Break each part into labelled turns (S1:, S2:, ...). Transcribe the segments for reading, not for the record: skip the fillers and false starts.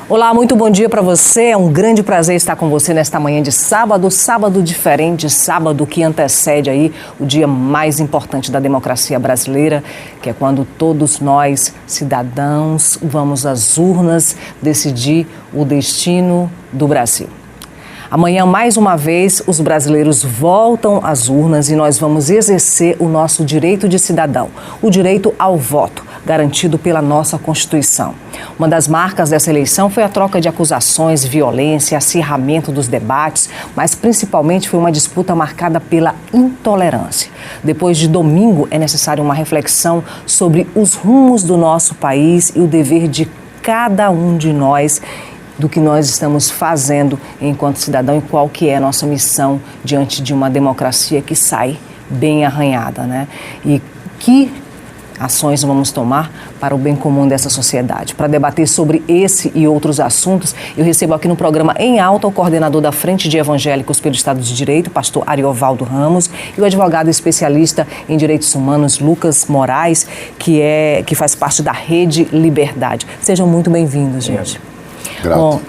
S1: Olá, muito bom dia para você. É um grande prazer estar com você nesta manhã de sábado, sábado diferente, sábado que antecede aí o dia mais importante da democracia brasileira, que é quando todos nós, cidadãos, vamos às urnas decidir o destino do Brasil. Amanhã, mais uma vez, os brasileiros voltam às urnas e nós vamos exercer o nosso direito de cidadão, o direito ao voto, garantido pela nossa Constituição. Uma das marcas dessa eleição foi a troca de acusações, violência, acirramento dos debates, mas principalmente foi uma disputa marcada pela intolerância. Depois de domingo, é necessária uma reflexão sobre os rumos do nosso país e o dever de cada um de nós do que nós estamos fazendo enquanto cidadão e qual que é a nossa missão diante de uma democracia que sai bem arranhada, né? E que ações vamos tomar para o bem comum dessa sociedade. Para debater sobre esse e outros assuntos, eu recebo aqui no programa Em Alta o coordenador da Frente de Evangélicos pelo Estado de Direito, pastor Ariovaldo Ramos, e o advogado especialista em direitos humanos, Lucas Moraes, que faz parte da Rede Liberdade. Sejam muito bem-vindos, gente.
S2: Grato.
S1: Bom,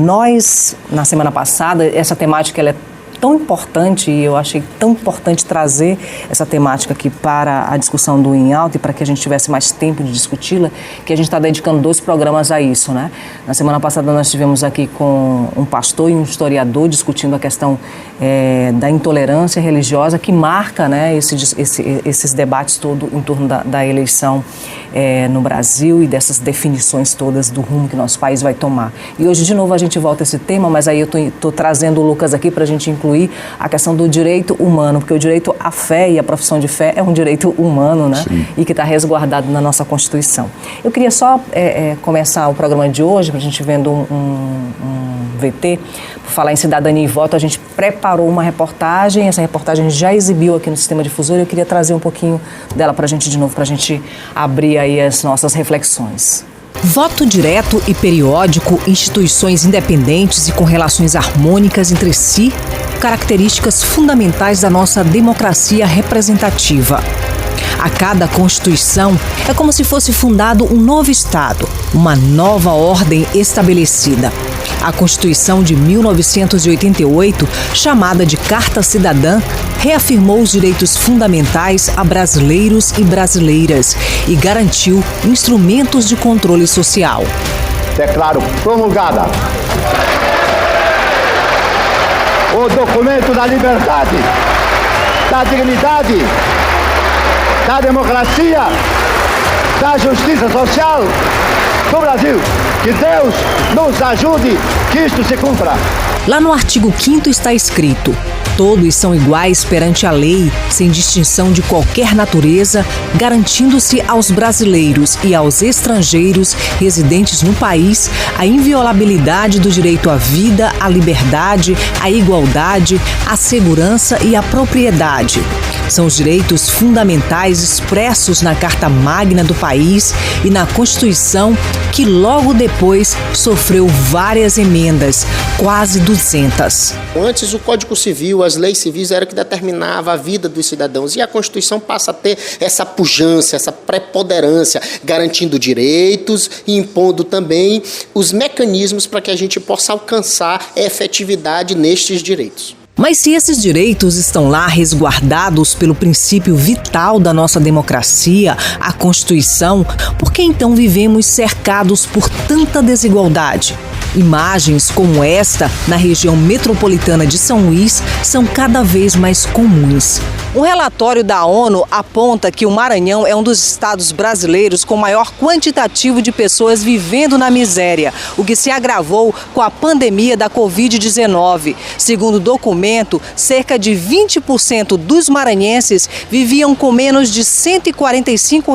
S1: nós, na semana passada, essa temática ela é tão importante e eu achei tão importante trazer essa temática aqui para a discussão do Em Alta e para que a gente tivesse mais tempo de discuti-la, que a gente está dedicando 2 programas a isso, né? Na semana passada nós tivemos aqui com um pastor e um historiador discutindo a questão da intolerância religiosa que marca, né, esses debates todos em torno da eleição no Brasil e dessas definições todas do rumo que nosso país vai tomar. E hoje, de novo, a gente volta a esse tema, mas aí eu estou trazendo o Lucas aqui para a gente incluir a questão do direito humano, porque o direito à fé e a profissão de fé é um direito humano, né? Sim. E que está resguardado na nossa Constituição. Eu queria só começar o programa de hoje, para a gente vendo um VT, por falar em cidadania e voto, a gente preparou uma reportagem, essa reportagem já exibiu aqui no Sistema Difusor, eu queria trazer um pouquinho dela para a gente de novo, para a gente abrir aí as nossas reflexões.
S3: Voto direto e periódico, instituições independentes e com relações harmônicas entre si, características fundamentais da nossa democracia representativa. A cada Constituição é como se fosse fundado um novo Estado, uma nova ordem estabelecida. A Constituição de 1988, chamada de Carta Cidadã, reafirmou os direitos fundamentais a brasileiros e brasileiras e garantiu instrumentos de controle social.
S4: Declaro promulgada o documento da liberdade, da dignidade, da democracia, da justiça social do Brasil. Que Deus nos ajude que isto se cumpra.
S3: Lá no artigo 5º está escrito: todos são iguais perante a lei, sem distinção de qualquer natureza, garantindo-se aos brasileiros e aos estrangeiros residentes no país a inviolabilidade do direito à vida, à liberdade, à igualdade, à segurança e à propriedade. São os direitos fundamentais expressos na Carta Magna do país e na Constituição, que logo depois sofreu várias emendas, quase 200.
S5: Antes, o Código Civil, as leis civis era que determinava a vida dos cidadãos. E a Constituição passa a ter essa pujança, essa preponderância, garantindo direitos e impondo também os mecanismos para que a gente possa alcançar efetividade nestes direitos.
S3: Mas se esses direitos estão lá resguardados pelo princípio vital da nossa democracia, a Constituição, por que então vivemos cercados por tanta desigualdade? Imagens como esta, na região metropolitana de São Luís, são cada vez mais comuns.
S1: Um relatório da ONU aponta que o Maranhão é um dos estados brasileiros com maior quantitativo de pessoas vivendo na miséria, o que se agravou com a pandemia da Covid-19. Segundo o documento, cerca de 20% dos maranhenses viviam com menos de R$ 145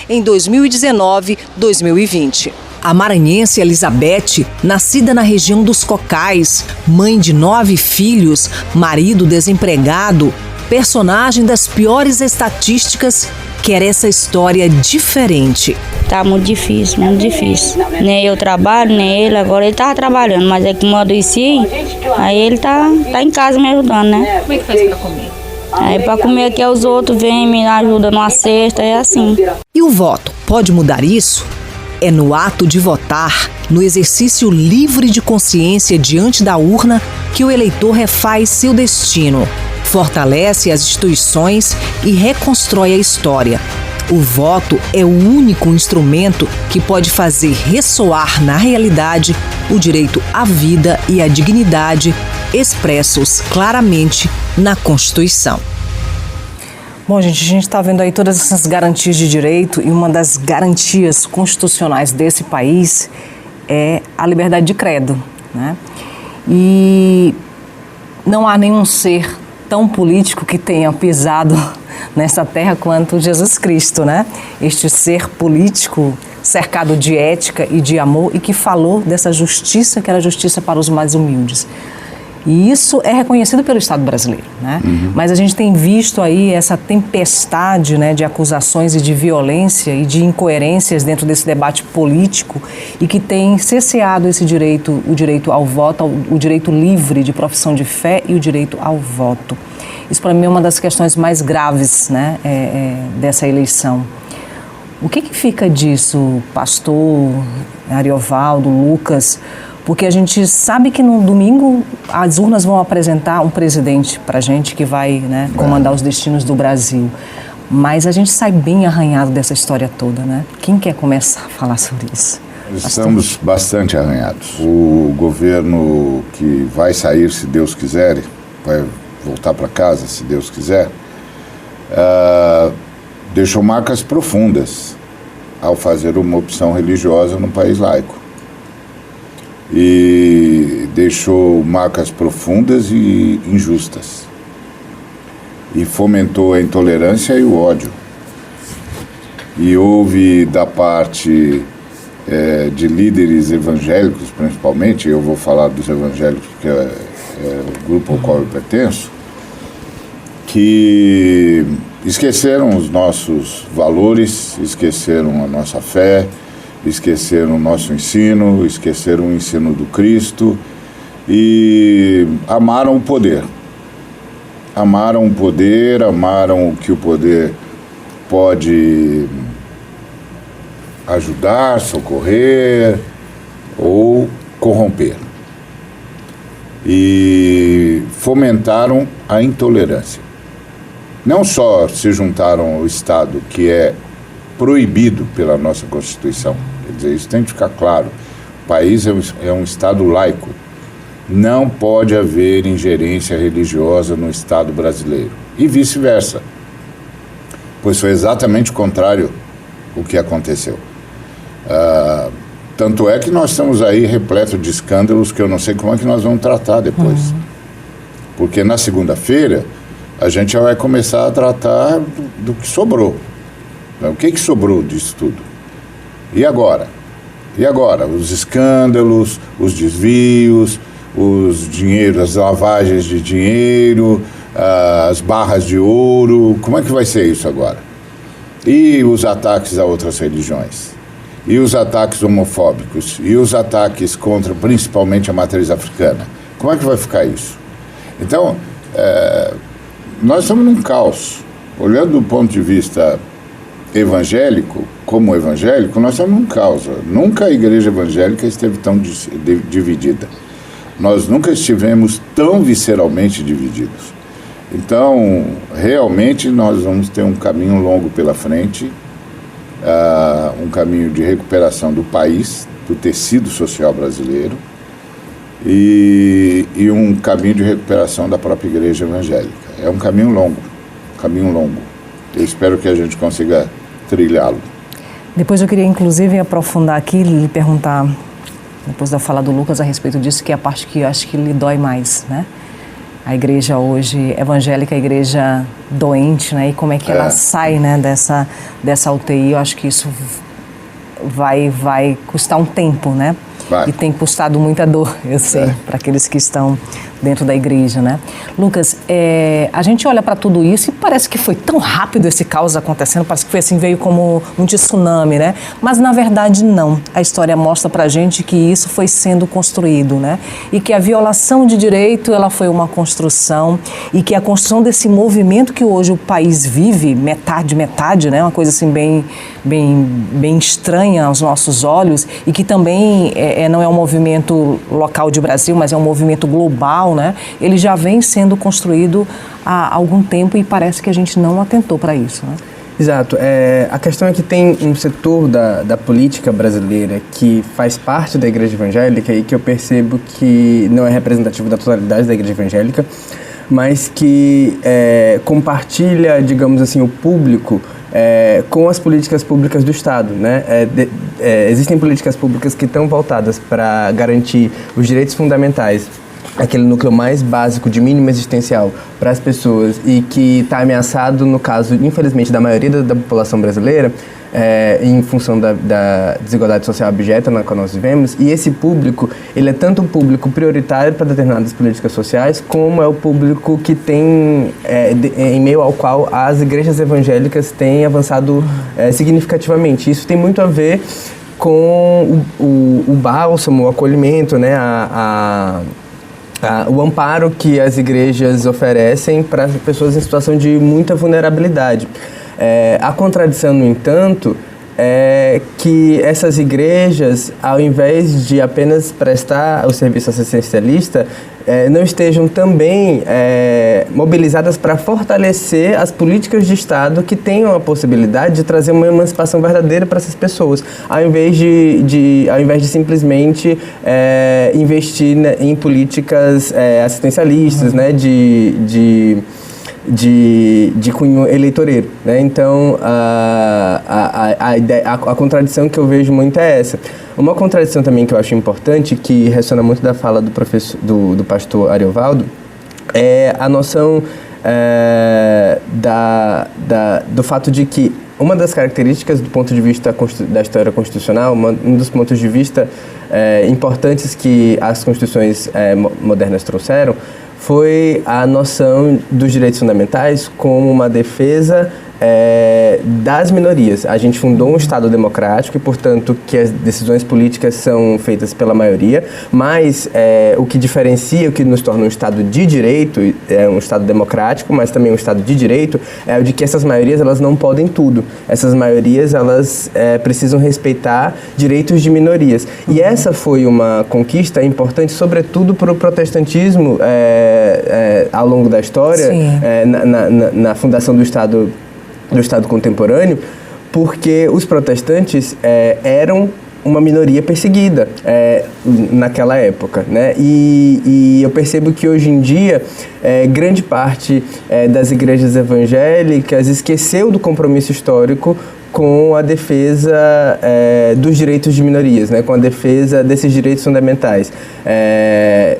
S1: em 2019-2020.
S3: A maranhense Elizabeth, nascida na região dos Cocais, mãe de 9 filhos, marido desempregado, personagem das piores estatísticas, quer essa história diferente.
S6: Tá muito difícil, muito difícil. Nem eu trabalho, nem ele. Agora ele tava trabalhando, mas é que eu adoeci, aí ele tá em casa me ajudando, né?
S7: Como é que faz pra comer?
S6: Aí pra comer aqui os outros vêm me ajudam numa cesta, é assim.
S3: E o voto pode mudar isso? É no ato de votar no exercício livre de consciência diante da urna, que o eleitor refaz seu destino, fortalece as instituições e reconstrói a história. O voto é o único instrumento que pode fazer ressoar na realidade o direito à vida e à dignidade expressos claramente na Constituição.
S1: Bom, gente, a gente está vendo aí todas essas garantias de direito e uma das garantias constitucionais desse país é a liberdade de credo, né? E não há nenhum ser tão político que tenha pisado nessa terra quanto Jesus Cristo, né? Este ser político cercado de ética e de amor e que falou dessa justiça que era justiça para os mais humildes. E isso é reconhecido pelo Estado brasileiro, né? Mas a gente tem visto aí essa tempestade, né, de acusações e de violência e de incoerências dentro desse debate político e que tem cerceado esse direito, o direito ao voto, o direito livre de profissão de fé e o direito ao voto. Isso para mim é uma das questões mais graves, né, dessa eleição. O que fica disso, pastor Ariovaldo, Lucas? Porque a gente sabe que no domingo as urnas vão apresentar um presidente para a gente que vai, né, comandar os destinos do Brasil. Mas a gente sai bem arranhado dessa história toda, né? Quem quer começar a falar sobre isso?
S2: Estamos bastante arranhados. O governo que vai sair, se Deus quiser, vai voltar para casa, se Deus quiser, deixou marcas profundas ao fazer uma opção religiosa num país laico. E deixou marcas profundas e injustas. E fomentou a intolerância e o ódio. E houve da parte de líderes evangélicos, principalmente, eu vou falar dos evangélicos porque é o grupo ao qual eu pertenço, que esqueceram os nossos valores, esqueceram a nossa fé, esqueceram o nosso ensino, esqueceram o ensino do Cristo e amaram o poder. Amaram o poder, amaram o que o poder pode ajudar, socorrer ou corromper. E fomentaram a intolerância. Não só se juntaram ao Estado, que é proibido pela nossa Constituição. Quer dizer, isso tem que ficar claro. O país é um Estado laico. Não pode haver ingerência religiosa no Estado brasileiro. E vice-versa. Pois foi exatamente o contrário o que aconteceu. Tanto é que nós estamos aí repleto de escândalos que eu não sei como é que nós vamos tratar depois. Porque na segunda-feira a gente já vai começar a tratar do que sobrou. O que sobrou disso tudo? E agora? E agora? Os escândalos, os desvios, os dinheiros, as lavagens de dinheiro, as barras de ouro. Como é que vai ser isso agora? E os ataques a outras religiões? E os ataques homofóbicos? E os ataques contra, principalmente, a matriz africana? Como é que vai ficar isso? Então, nós estamos num caos. Olhando do ponto de vista evangélico, como evangélico, nós estamos num caos. Nunca a igreja evangélica esteve tão dividida. Nós nunca estivemos tão visceralmente divididos. Então, realmente, nós vamos ter um caminho longo pela frente, um caminho de recuperação do país, do tecido social brasileiro, e um caminho de recuperação da própria igreja evangélica. É um caminho longo, Eu espero que a gente consiga trilhá-lo.
S1: Depois eu queria, inclusive, aprofundar aqui e lhe perguntar, depois da fala do Lucas, a respeito disso, que é a parte que eu acho que lhe dói mais, né? A igreja hoje evangélica, a igreja doente, né? E como é que ela sai, né, dessa UTI. Eu acho que isso vai custar um tempo, né? E tem custado muita dor, eu sei, para aqueles que estão dentro da igreja, né? Lucas, a gente olha para tudo isso e parece que foi tão rápido esse caos acontecendo, parece que foi assim, veio como um tsunami, né? Mas na verdade não. A história mostra para a gente que isso foi sendo construído, né? E que a violação de direito, ela foi uma construção e que a construção desse movimento que hoje o país vive, metade, né? Uma coisa assim bem estranha aos nossos olhos e que também não é um movimento local de Brasil, mas é um movimento global, né? Ele já vem sendo construído há algum tempo e parece que a gente não atentou para isso, né?
S7: Exato. A questão é que tem um setor da política brasileira que faz parte da igreja evangélica e que eu percebo que não é representativo da totalidade da igreja evangélica, mas que compartilha, digamos assim, o público com as políticas públicas do Estado, né? Existem políticas públicas que estão voltadas para garantir os direitos fundamentais, aquele núcleo mais básico de mínimo existencial para as pessoas e que está ameaçado, no caso, infelizmente, da maioria da população brasileira, em função da desigualdade social abjeta na qual nós vivemos. E esse público, ele é tanto um público prioritário para determinadas políticas sociais, como é o público que tem, em meio ao qual as igrejas evangélicas têm avançado significativamente. Isso tem muito a ver com o bálsamo, o acolhimento, né, o amparo que as igrejas oferecem para as pessoas em situação de muita vulnerabilidade. A contradição, no entanto, é que essas igrejas, ao invés de apenas prestar o serviço assistencialista, não estejam também mobilizadas para fortalecer as políticas de Estado que tenham a possibilidade de trazer uma emancipação verdadeira para essas pessoas, ao invés de simplesmente investir em políticas assistencialistas, né, de cunho eleitoreiro, né? Então, a contradição que eu vejo muito é essa. Uma contradição também que eu acho importante, que ressona muito da fala do pastor Ariovaldo, é a noção do fato de que uma das características do ponto de vista da história constitucional, um dos pontos de vista importantes que as constituições modernas trouxeram, foi a noção dos direitos fundamentais como uma defesa das minorias. A gente fundou um Estado democrático e, portanto, que as decisões políticas são feitas pela maioria, mas o que diferencia, o que nos torna um Estado de direito, um Estado democrático, mas também um Estado de direito, é o de que essas maiorias, elas não podem tudo. Essas maiorias, elas precisam respeitar direitos de minorias. E essa foi uma conquista importante, sobretudo para o protestantismo ao longo da história, na fundação do Estado contemporâneo, porque os protestantes eram uma minoria perseguida naquela época, né? E eu percebo que hoje em dia grande parte das igrejas evangélicas esqueceu do compromisso histórico com a defesa dos direitos de minorias, né? Com a defesa desses direitos fundamentais.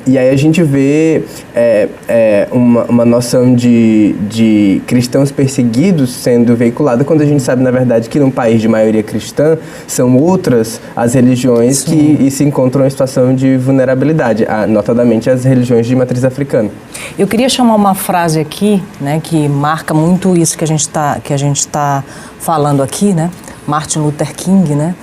S7: E aí a gente vê uma noção de cristãos perseguidos sendo veiculada, quando a gente sabe, na verdade, que num país de maioria cristã são outras as religiões que se encontram em situação de vulnerabilidade, notadamente as religiões de matriz africana.
S1: Eu queria chamar uma frase aqui, né, que marca muito isso que a gente tá falando aqui, né? Martin Luther King, né?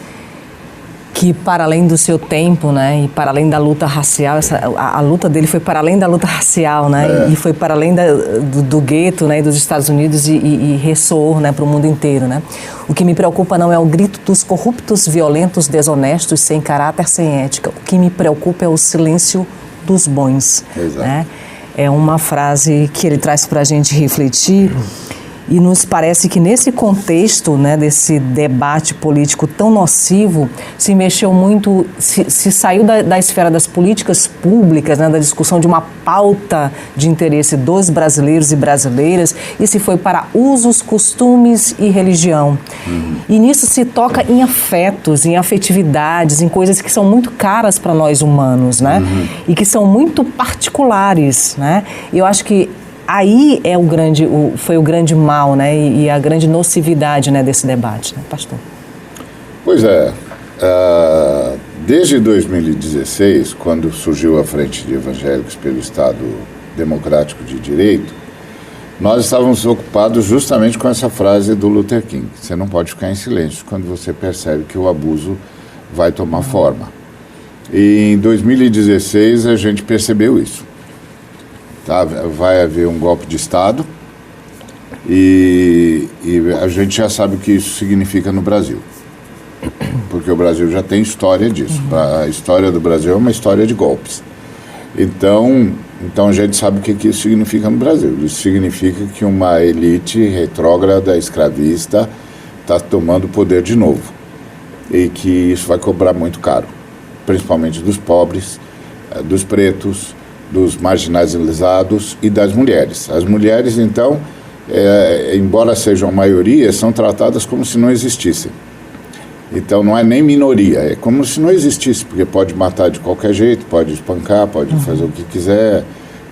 S1: Que para além do seu tempo, né? E para além da luta racial, a luta dele foi para além da luta racial, né? E foi para além do gueto, né? E dos Estados Unidos e ressoou, né? Para o mundo inteiro, né? O que me preocupa não é o grito dos corruptos, violentos, desonestos, sem caráter, sem ética. O que me preocupa é o silêncio dos bons, né? É uma frase que ele traz para a gente refletir. E nos parece que nesse contexto, né, desse debate político tão nocivo, se mexeu muito, se saiu da esfera das políticas públicas, né, da discussão de uma pauta de interesse dos brasileiros e brasileiras, e se foi para usos, costumes e religião. E nisso se toca em afetos, em afetividades, em coisas que são muito caras para nós humanos, né? E que são muito particulares, né? E eu acho que aí foi o grande mal, né, e a grande nocividade, né, desse debate, né, pastor?
S2: Pois desde 2016, quando surgiu a Frente de Evangélicos pelo Estado Democrático de Direito, nós estávamos ocupados justamente com essa frase do Luther King: você não pode ficar em silêncio quando você percebe que o abuso vai tomar forma. E em 2016 a gente percebeu isso. Vai haver um golpe de Estado e a gente já sabe o que isso significa no Brasil. porque o Brasil já tem história disso. A história do Brasil é uma história de golpes. Então a gente sabe o que isso significa no Brasil. Isso significa que uma elite retrógrada, escravista, está tomando o poder de novo. E que isso vai cobrar muito caro, principalmente dos pobres, dos pretos, dos marginalizados e das mulheres. As mulheres, então, embora sejam a maioria, são tratadas como se não existissem. Então não é nem minoria, é como se não existisse, porque pode matar de qualquer jeito, pode espancar, pode fazer o que quiser,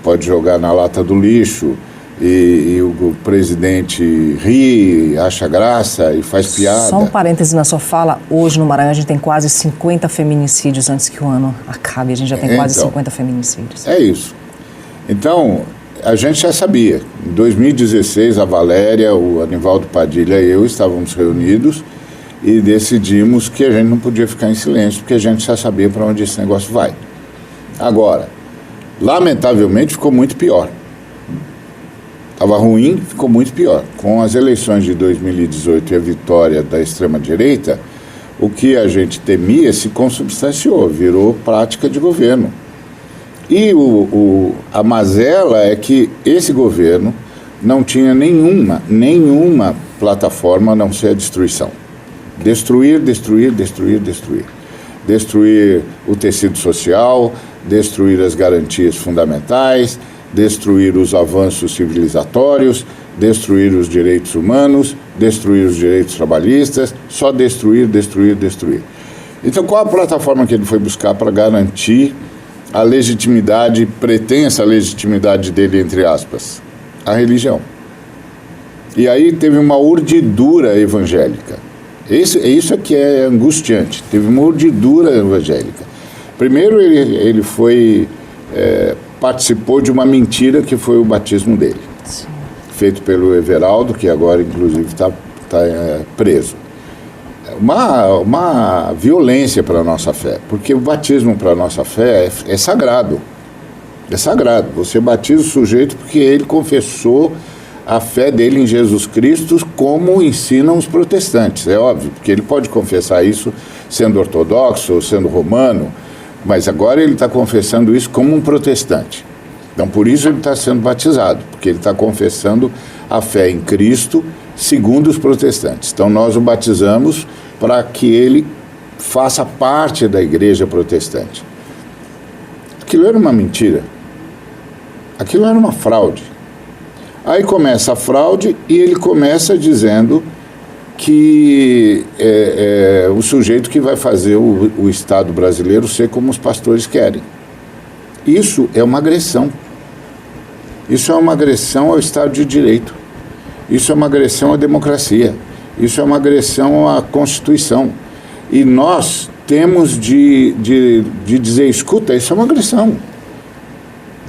S2: pode jogar na lata do lixo, e o presidente ri, acha graça e faz piada.
S1: Só um parêntese na sua fala, hoje no Maranhão a gente tem quase 50 feminicídios antes que o ano acabe, a gente já tem quase 50 feminicídios.
S2: É isso. Então, a gente já sabia. Em 2016, a Valéria, o Anivaldo Padilha e eu estávamos reunidos e decidimos que a gente não podia ficar em silêncio, porque a gente já sabia para onde esse negócio vai. Agora, lamentavelmente, ficou muito pior. Estava ruim, ficou muito pior. Com as eleições de 2018 e a vitória da extrema-direita, o que a gente temia se consubstanciou, virou prática de governo. E a mazela é que esse governo não tinha nenhuma plataforma a não ser a destruição. Destruir, destruir, destruir, destruir. Destruir o tecido social, destruir as garantias fundamentais, destruir os avanços civilizatórios, destruir os direitos humanos, destruir os direitos trabalhistas, só destruir, destruir, destruir. Então, qual a plataforma que ele foi buscar para garantir a legitimidade, pretensa legitimidade dele, entre aspas? A religião. E aí teve uma urdidura evangélica. Isso é que é angustiante. Teve uma urdidura evangélica. Primeiro, ele foi... participou de uma mentira que foi o batismo dele. Sim. Feito pelo Everaldo, que agora inclusive está preso. Uma violência para a nossa fé, porque o batismo para a nossa fé é sagrado. É sagrado. Você batiza o sujeito porque ele confessou a fé dele em Jesus Cristo, como ensinam os protestantes. É óbvio, porque ele pode confessar isso sendo ortodoxo ou sendo romano, mas agora ele está confessando isso como um protestante. Então, por isso ele está sendo batizado, porque ele está confessando a fé em Cristo segundo os protestantes. Então, nós o batizamos para que ele faça parte da igreja protestante. Aquilo era uma mentira. Aquilo era uma fraude. Aí começa a fraude e ele começa dizendo que é o sujeito que vai fazer o Estado brasileiro ser como os pastores querem. Isso é uma agressão. Isso é uma agressão ao Estado de Direito. Isso é uma agressão à democracia. Isso é uma agressão à Constituição. E nós temos de dizer, escuta, isso é uma agressão.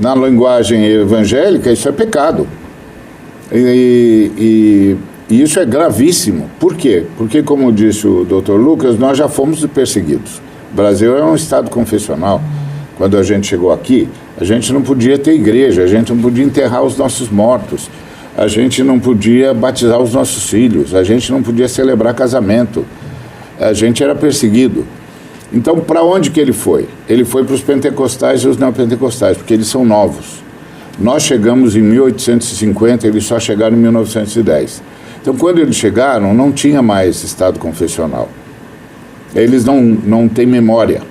S2: Na linguagem evangélica, isso é pecado. E isso é gravíssimo. Por quê? Porque, como disse o Dr. Lucas, nós já fomos perseguidos. O Brasil é um Estado confessional. Quando a gente chegou aqui, a gente não podia ter igreja, a gente não podia enterrar os nossos mortos, a gente não podia batizar os nossos filhos, a gente não podia celebrar casamento. A gente era perseguido. Então, para onde que ele foi? Ele foi para os pentecostais e os neopentecostais, porque eles são novos. Nós chegamos em 1850, eles só chegaram em 1910. Então, quando eles chegaram, não tinha mais Estado confessional. Eles não têm memória.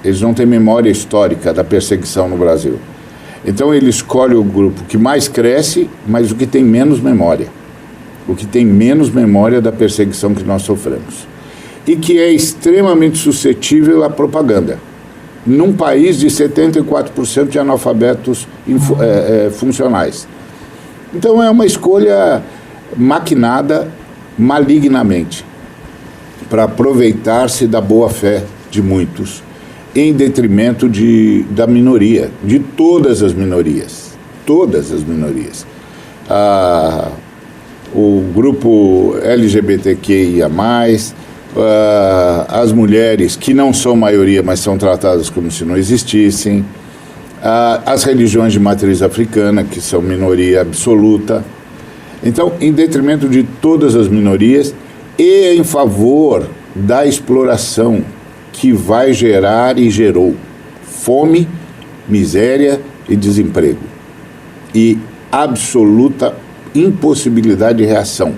S2: Eles não têm memória histórica da perseguição no Brasil. Então, ele escolhe o grupo que mais cresce, mas o que tem menos memória. O que tem menos memória da perseguição que nós sofremos. E que é extremamente suscetível à propaganda. Num país de 74% de analfabetos funcionais. Então, é uma escolha maquinada malignamente para aproveitar-se da boa-fé de muitos, em detrimento da minoria, de todas as minorias. Todas as minorias. O grupo LGBTQIA+, as mulheres, que não são maioria, mas são tratadas como se não existissem, as religiões de matriz africana, que são minoria absoluta. Então, em detrimento de todas as minorias e em favor da exploração que vai gerar e gerou fome, miséria e desemprego. E absoluta impossibilidade de reação.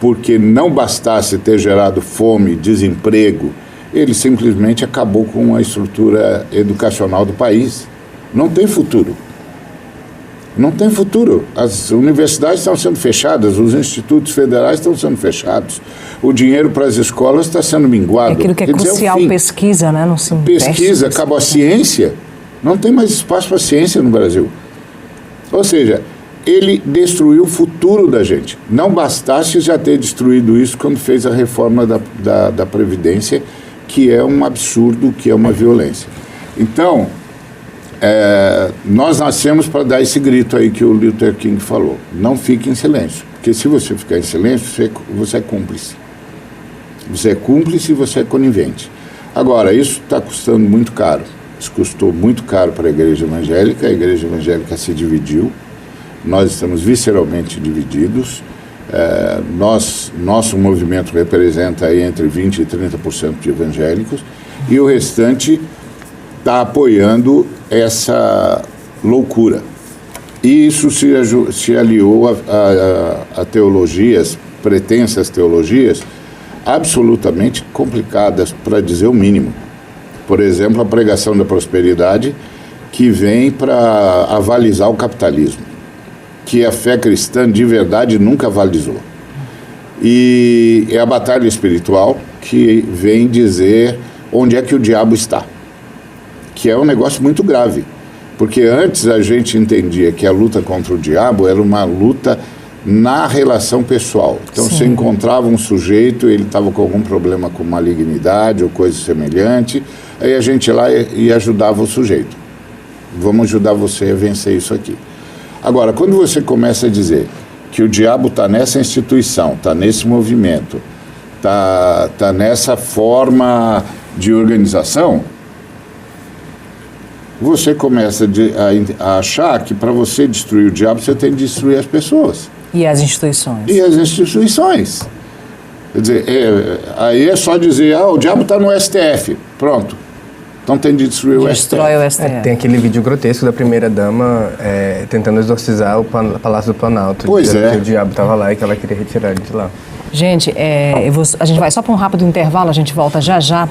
S2: Porque não bastasse ter gerado fome, desemprego, ele simplesmente acabou com a estrutura educacional do país. Não tem futuro. Não tem futuro. As universidades estão sendo fechadas, os institutos federais estão sendo fechados, o dinheiro para as escolas está sendo minguado.
S1: É aquilo que é crucial, pesquisa, né? Não se
S2: pesquisa, acabou a ciência, não tem mais espaço para ciência no Brasil. Ou seja, ele destruiu o futuro da gente. Não bastasse já ter destruído isso quando fez a reforma da Previdência, que é um absurdo, que é uma violência. Então, nós nascemos para dar esse grito aí que o Luther King falou. Não fique em silêncio, porque se você ficar em silêncio, você é cúmplice. Você é cúmplice e você é conivente. Agora, isso está custando muito caro. Isso custou muito caro para a igreja evangélica se dividiu. Nós estamos visceralmente divididos. Nosso movimento representa aí entre 20% e 30% de evangélicos, e o restante está apoiando essa loucura. E isso se aliou a teologias, pretensas teologias, absolutamente complicadas, para dizer o mínimo. Por exemplo, a pregação da prosperidade, que vem para avalizar o capitalismo, que a fé cristã de verdade nunca avalizou. E é a batalha espiritual, que vem dizer onde é que o diabo está, que é um negócio muito grave, porque antes a gente entendia que a luta contra o diabo era uma luta na relação pessoal. Então, você encontrava um sujeito, ele estava com algum problema com malignidade ou coisa semelhante, aí a gente ia lá e ajudava o sujeito. Vamos ajudar você a vencer isso aqui. Agora, quando você começa a dizer que o diabo está nessa instituição, está nesse movimento, está nessa forma de organização, você começa a achar que para você destruir o diabo, você tem que destruir as pessoas.
S1: E as instituições.
S2: E as instituições. Quer dizer, aí é só dizer, o diabo está no STF. Pronto. Então tem de destruir o STF.
S1: Destrói o STF.
S7: Tem aquele vídeo grotesco da primeira-dama tentando exorcizar o Palácio do Planalto.
S2: Pois é.
S7: Que o diabo estava lá e que ela queria retirar ele de lá.
S1: Gente, a gente vai só para um rápido intervalo, a gente volta já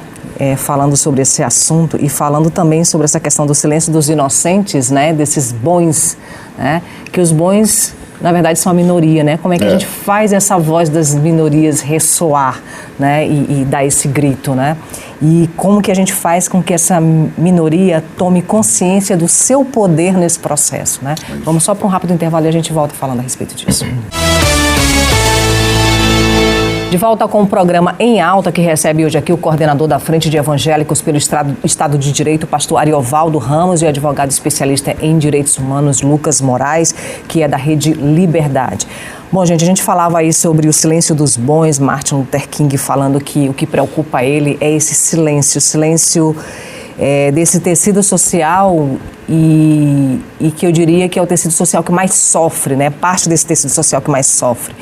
S1: falando sobre esse assunto e falando também sobre essa questão do silêncio dos inocentes, né, desses bons, né, que os bons, na verdade, são a minoria, né? Como é que a gente faz essa voz das minorias ressoar, né, e dar esse grito, né? E como que a gente faz com que essa minoria tome consciência do seu poder nesse processo, né? Vamos só para um rápido intervalo e a gente volta falando a respeito disso. De volta com o programa Em Alta, que recebe hoje aqui o coordenador da Frente de Evangélicos pelo Estado de Direito, pastor Ariovaldo Ramos, e advogado especialista em direitos humanos, Lucas Moraes, que é da Rede Liberdade. Bom, gente, a gente falava aí sobre o silêncio dos bons, Martin Luther King falando que o que preocupa ele é esse silêncio, o silêncio desse tecido social e que eu diria que é o tecido social que mais sofre, né? Parte desse tecido social que mais sofre.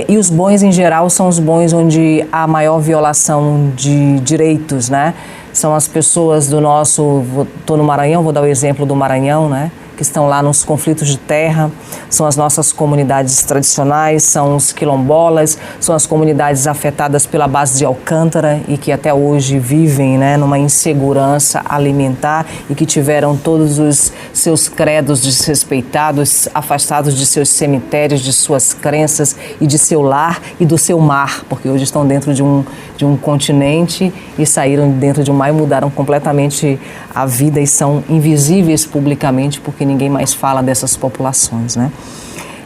S1: E os bons, em geral, são os bons onde há maior violação de direitos, né? São as pessoas do nosso... Estou no Maranhão, vou dar o exemplo do Maranhão, né? Que estão lá nos conflitos de terra, são as nossas comunidades tradicionais, são os quilombolas, são as comunidades afetadas pela base de Alcântara e que até hoje vivem, né, numa insegurança alimentar e que tiveram todos os seus credos desrespeitados, afastados de seus cemitérios, de suas crenças e de seu lar e do seu mar, porque hoje estão dentro de um continente e saíram dentro de um mar e mudaram completamente a vida e são invisíveis publicamente porque ninguém mais fala dessas populações, né?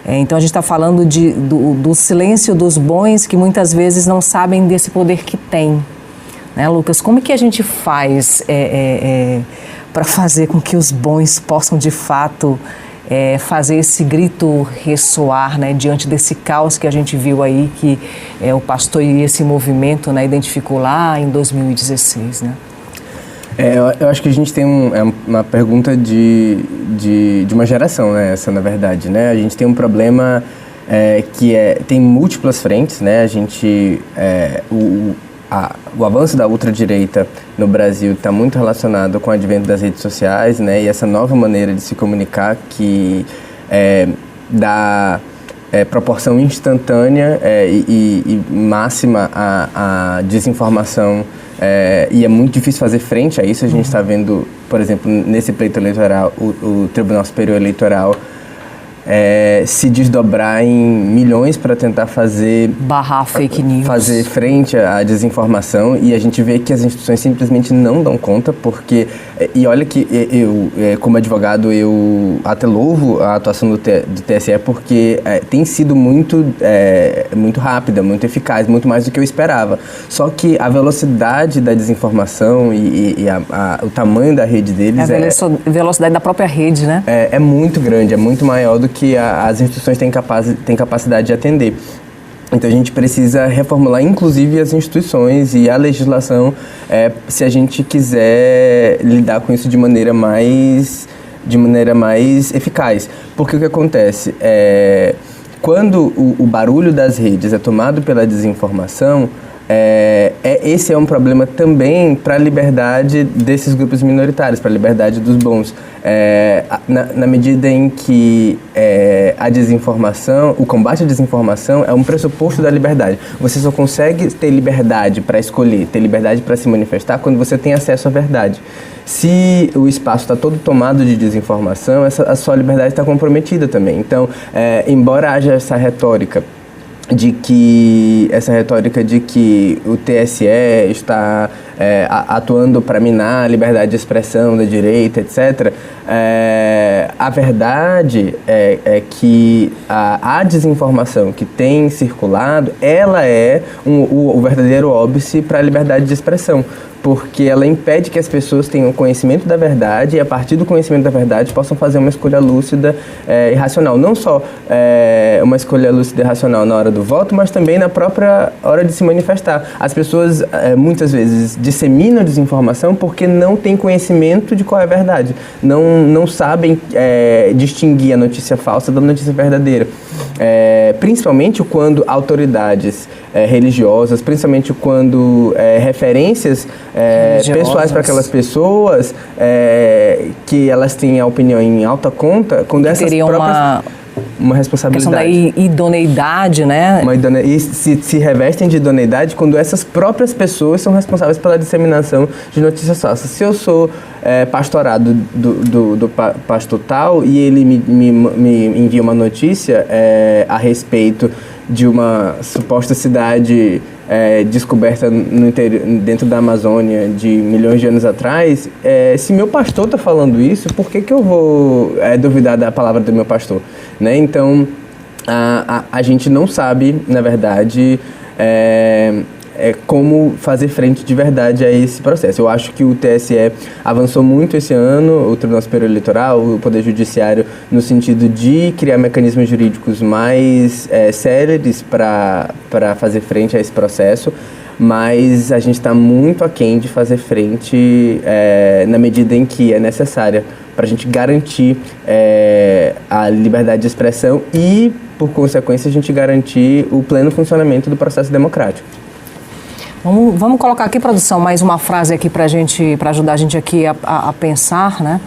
S1: Então a gente está falando do silêncio dos bons que muitas vezes não sabem desse poder que tem, né, Lucas? Como que a gente faz para fazer com que os bons possam de fato fazer esse grito ressoar, né, diante desse caos que a gente viu aí que o pastor e esse movimento, né, identificou lá em 2016, né?
S7: Eu acho que a gente tem uma pergunta de uma geração, né? Essa, na verdade, né? A gente tem um problema tem múltiplas frentes, né? A gente... o avanço da ultradireita no Brasil está muito relacionado com o advento das redes sociais, né? E essa nova maneira de se comunicar que dá proporção instantânea e máxima à desinformação. E é muito difícil fazer frente a isso. A gente está vendo, por exemplo, nesse pleito eleitoral, o Tribunal Superior Eleitoral se desdobrar em milhões para tentar barrar fake news, fazer frente à desinformação, e a gente vê que as instituições simplesmente não dão conta, porque, e olha que eu como advogado, eu até louvo a atuação do TSE, porque tem sido muito rápida, muito eficaz, muito mais do que eu esperava. Só que a velocidade da desinformação e o tamanho da rede deles
S1: a velocidade da própria rede, né?
S7: É muito grande, é muito maior do que as instituições têm capacidade de atender. Então a gente precisa reformular inclusive as instituições e a legislação se a gente quiser lidar com isso de maneira mais eficaz. Porque o que acontece? Quando o barulho das redes é tomado pela desinformação, esse é um problema também para a liberdade desses grupos minoritários, para a liberdade dos bons. Na medida em que a desinformação, o combate à desinformação é um pressuposto da liberdade. Você só consegue ter liberdade para escolher, ter liberdade para se manifestar quando você tem acesso à verdade. Se o espaço está todo tomado de desinformação, a sua liberdade está comprometida também. Então, embora haja essa retórica de que o TSE está atuando para minar a liberdade de expressão da direita, etc., a verdade é que a desinformação que tem circulado, ela é o verdadeiro óbice para a liberdade de expressão, porque ela impede que as pessoas tenham conhecimento da verdade e, a partir do conhecimento da verdade, possam fazer uma escolha lúcida e racional. Não só uma escolha lúcida e racional na hora do voto, mas também na própria hora de se manifestar. As pessoas, muitas vezes, disseminam desinformação porque não têm conhecimento de qual é a verdade. Não sabem distinguir a notícia falsa da notícia verdadeira. Principalmente quando autoridades religiosas, principalmente quando referências pessoais para aquelas pessoas que elas têm a opinião em alta conta, quando essas próprias... Uma responsabilidade.
S1: A questão da idoneidade, né?
S7: E se revestem de idoneidade quando essas próprias pessoas são responsáveis pela disseminação de notícias falsas. Se eu sou pastorado do pastor tal e ele me envia uma notícia a respeito de uma suposta cidade descoberta no interior, dentro da Amazônia de milhões de anos atrás, se meu pastor está falando isso, por que eu vou duvidar da palavra do meu pastor? Né? Então, a gente não sabe, na verdade, como fazer frente de verdade a esse processo. Eu acho que o TSE avançou muito esse ano, o Tribunal Superior Eleitoral, o Poder Judiciário, no sentido de criar mecanismos jurídicos mais céleres para fazer frente a esse processo, mas a gente está muito aquém de fazer frente na medida em que é necessária para a gente garantir a liberdade de expressão e, por consequência, a gente garantir o pleno funcionamento do processo democrático.
S1: Vamos colocar aqui, produção, mais uma frase aqui para ajudar a gente aqui a pensar, né?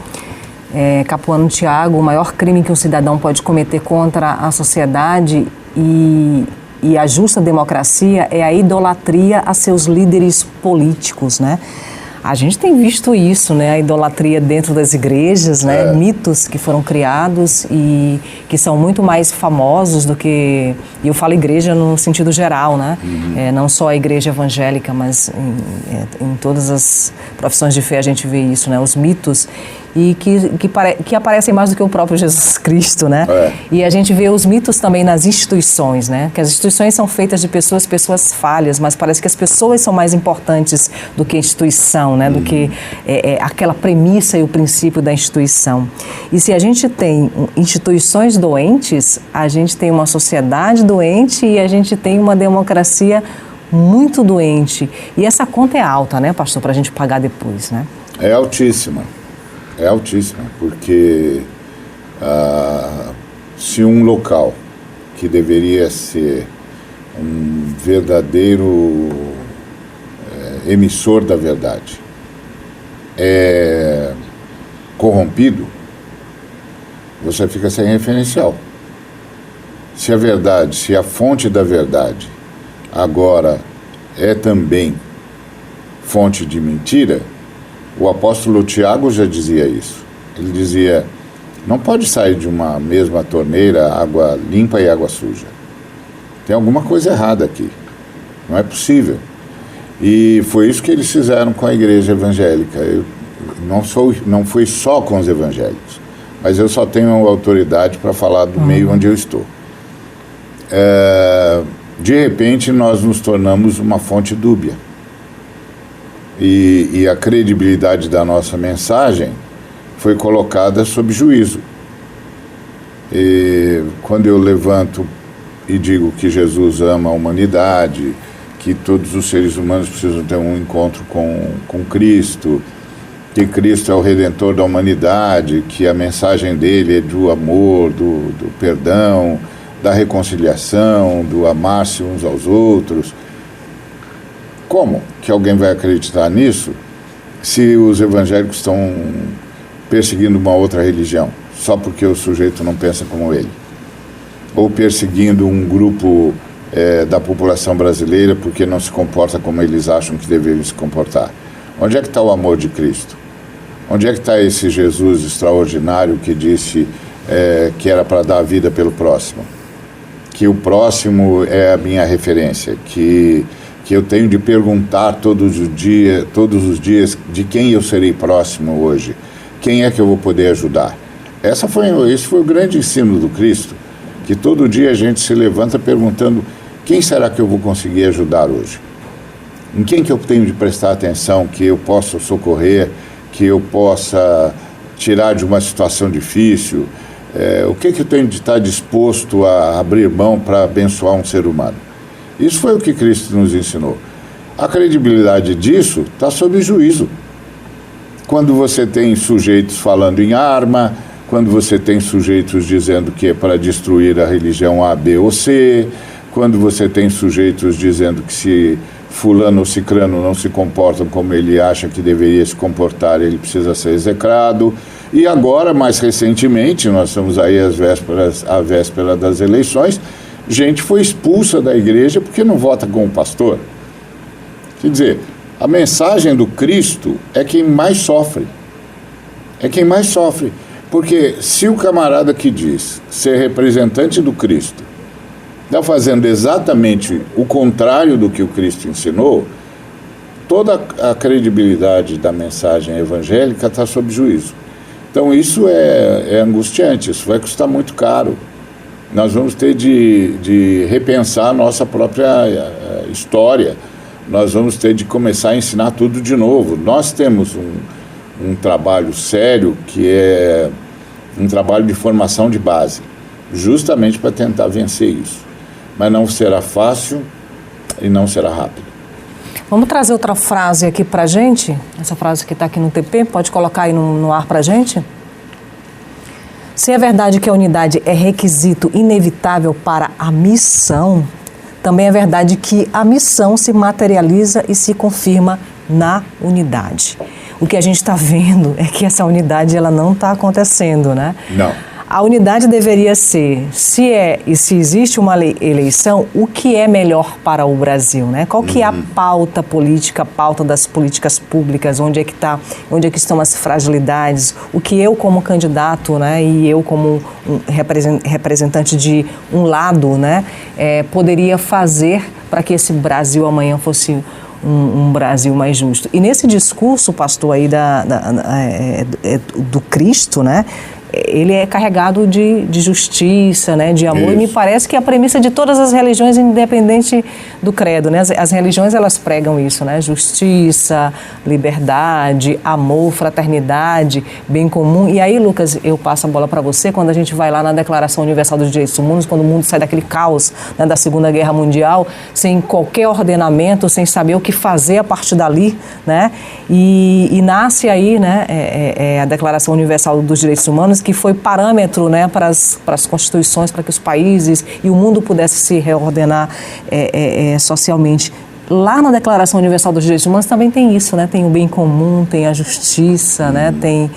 S1: Capuano Tiago: o maior crime que um cidadão pode cometer contra a sociedade e a justa democracia é a idolatria a seus líderes políticos, né? A gente tem visto isso, né? A idolatria dentro das igrejas, né? Mitos que foram criados e que são muito mais famosos do que... E eu falo igreja no sentido geral, né? Não só a igreja evangélica, mas em todas as profissões de fé a gente vê isso, né? Os mitos e que aparecem mais do que o próprio Jesus Cristo, né? E a gente vê os mitos também nas instituições, né? Que as instituições são feitas de pessoas falhas, mas parece que as pessoas são mais importantes do que a instituição, né? Do que aquela premissa e o princípio da instituição. E se a gente tem instituições doentes, a gente tem uma sociedade doente e a gente tem uma democracia muito doente. E essa conta é alta, né, pastor, para a gente pagar depois, né?
S2: É altíssima, porque se um local que deveria ser um verdadeiro emissor da verdade é corrompido, você fica sem referencial. Se a verdade, se a fonte da verdade agora é também fonte de mentira, o apóstolo Tiago já dizia isso. Ele dizia: não pode sair de uma mesma torneira água limpa e água suja. Tem alguma coisa errada aqui. Não é possível. E foi isso que eles fizeram com a igreja evangélica. Eu não foi só com os evangélicos, mas eu só tenho autoridade para falar do meio onde eu estou. De repente, nós nos tornamos uma fonte dúbia. E a credibilidade da nossa mensagem foi colocada sob juízo. E quando eu levanto e digo que Jesus ama a humanidade, que todos os seres humanos precisam ter um encontro com Cristo, que Cristo é o Redentor da humanidade, que a mensagem dele é do amor, do perdão, da reconciliação, do amar-se uns aos outros. Como que alguém vai acreditar nisso se os evangélicos estão perseguindo uma outra religião, só porque o sujeito não pensa como ele? Ou perseguindo um grupo da população brasileira porque não se comporta como eles acham que deveriam se comportar? Onde é que está o amor de Cristo? Onde é que está esse Jesus extraordinário que disse que era para dar a vida pelo próximo? Que o próximo é a minha referência, que eu tenho de perguntar todos os dias de quem eu serei próximo hoje, quem é que eu vou poder ajudar. Esse foi o grande ensino do Cristo, que todo dia a gente se levanta perguntando: quem será que eu vou conseguir ajudar hoje? Em quem que eu tenho de prestar atenção, que eu possa socorrer, que eu possa tirar de uma situação difícil? O que eu tenho de estar disposto a abrir mão para abençoar um ser humano? Isso foi o que Cristo nos ensinou. A credibilidade disso está sob juízo. Quando você tem sujeitos falando em arma, quando você tem sujeitos dizendo que é para destruir a religião A, B ou C, quando você tem sujeitos dizendo que se fulano ou cicrano não se comportam como ele acha que deveria se comportar, ele precisa ser execrado. E agora, mais recentemente, nós estamos aí à véspera das eleições, gente foi expulsa da igreja porque não vota com o pastor. Quer dizer, a mensagem do Cristo é quem mais sofre. É quem mais sofre. Porque se o camarada que diz ser representante do Cristo está fazendo exatamente o contrário do que o Cristo ensinou, toda a credibilidade da mensagem evangélica está sob juízo. Então isso é angustiante, isso vai custar muito caro. Nós vamos ter de repensar a nossa própria história, nós vamos ter de começar a ensinar tudo de novo. Nós temos um trabalho sério que é um trabalho de formação de base, justamente para tentar vencer isso. Mas não será fácil e não será rápido.
S1: Vamos trazer outra frase aqui para a gente? Essa frase que está aqui no TP, pode colocar aí no ar para a gente? Se é verdade que a unidade é requisito inevitável para a missão, também é verdade que a missão se materializa e se confirma na unidade. O que a gente está vendo é que essa unidade ela não está acontecendo, né? Não. A unidade deveria ser, se existe uma eleição, o que é melhor para o Brasil, né? Qual que é a pauta política, a pauta das políticas públicas, onde é que estão as fragilidades, o que eu como candidato, né, e eu como representante de um lado, né, poderia fazer para que esse Brasil amanhã fosse um Brasil mais justo. E nesse discurso, pastor, aí do Cristo, né, ele é carregado de justiça, né, de amor. Isso. E me parece que é a premissa de todas as religiões, independente do credo, né? As religiões, elas pregam isso, né? Justiça, liberdade, amor, fraternidade, bem comum. E aí, Lucas, eu passo a bola para você. Quando a gente vai lá na Declaração Universal dos Direitos Humanos, quando o mundo sai daquele caos, né, da Segunda Guerra Mundial, sem qualquer ordenamento, sem saber o que fazer a partir dali, né? E nasce aí, né, a Declaração Universal dos Direitos Humanos, que foi parâmetro, né, para as constituições, para que os países e o mundo pudesse se reordenar socialmente. lá na Declaração Universal dos Direitos Humanos também tem isso, né? Tem o bem comum, tem a justiça, né? Tem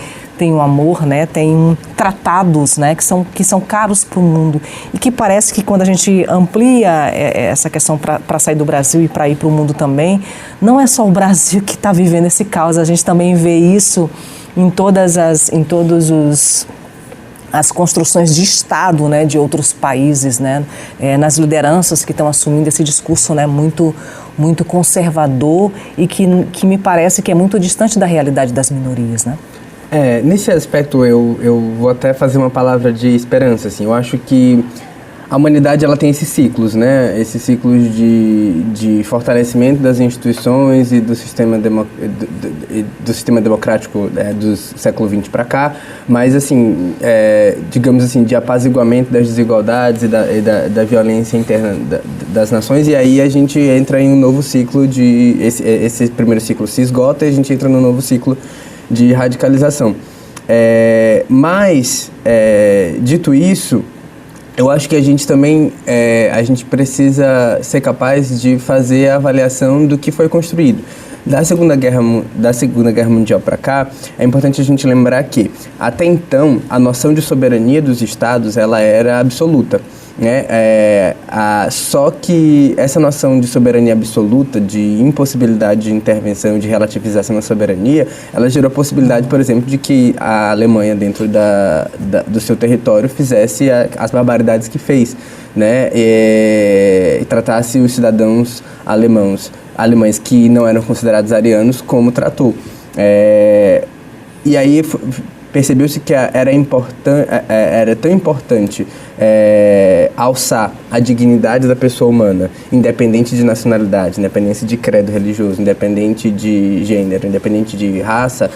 S1: o amor, né? Tem tratados, né? que são caros para o mundo e que parece que quando a gente amplia essa questão para sair do Brasil e para ir para o mundo também, não é só o Brasil que está vivendo esse caos, a gente também vê isso em todas as construções de Estado, né, de outros países, né, nas lideranças que estão assumindo esse discurso, né, muito conservador e que me parece que é muito distante da realidade das minorias, né?
S7: Nesse aspecto eu vou até fazer uma palavra de esperança, assim. Eu acho que a humanidade ela tem esses ciclos, né? Esses ciclos de fortalecimento das instituições e do sistema democrático do século XX para cá, mas assim, digamos assim, de apaziguamento das desigualdades e da violência interna das nações, e aí a gente entra em um novo ciclo esse primeiro ciclo se esgota e a gente entra num novo ciclo de radicalização. Mas, dito isso, eu acho que a gente também a gente precisa ser capaz de fazer a avaliação do que foi construído. Da Segunda Guerra Mundial para cá, é importante a gente lembrar que, até então, a noção de soberania dos Estados ela era absoluta, né? Só que essa noção de soberania absoluta, de impossibilidade de intervenção, de relativização da soberania, ela gerou a possibilidade, por exemplo, de que a Alemanha, dentro do seu território, fizesse as barbaridades que fez, né? E tratasse os cidadãos alemães que não eram considerados arianos como tratou. E aí percebeu-se que era tão importante alçar a dignidade da pessoa humana, independente de nacionalidade, independente de credo religioso, independente de gênero, independente de raça,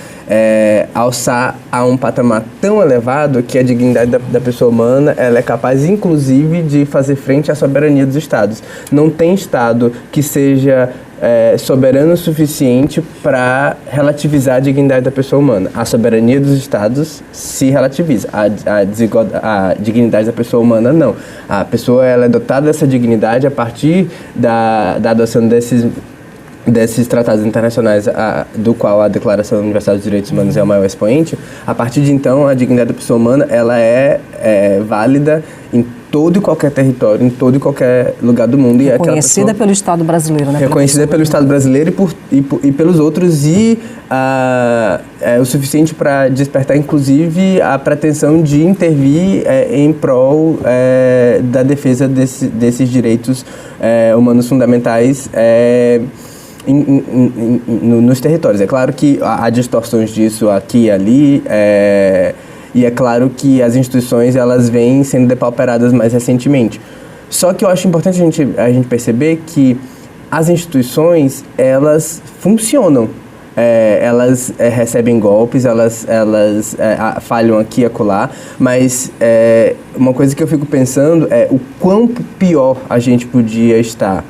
S7: alçar a um patamar tão elevado que a dignidade da pessoa humana ela é capaz, inclusive, de fazer frente à soberania dos Estados. Não tem Estado que seja soberano o suficiente para relativizar a dignidade da pessoa humana. A soberania dos Estados se relativiza, a dignidade da pessoa humana não. A pessoa ela é dotada dessa dignidade a partir da adoção desses tratados internacionais, do qual a Declaração Universal dos Direitos Humanos é o maior expoente. A partir de então, a dignidade da pessoa humana ela é válida em todo e qualquer território, em todo e qualquer lugar do mundo.
S1: Reconhecida pelo Estado brasileiro, né?
S7: Reconhecida pelo Estado brasileiro e pelos outros, e o suficiente para despertar, inclusive, a pretensão de intervir em prol da defesa desses direitos humanos fundamentais nos territórios. É claro que há distorções disso aqui e ali, e é claro que as instituições elas vêm sendo depauperadas mais recentemente. Só que eu acho importante a gente perceber que as instituições elas funcionam. Elas recebem golpes, elas falham aqui e acolá, mas uma coisa que eu fico pensando é o quão pior a gente podia estar,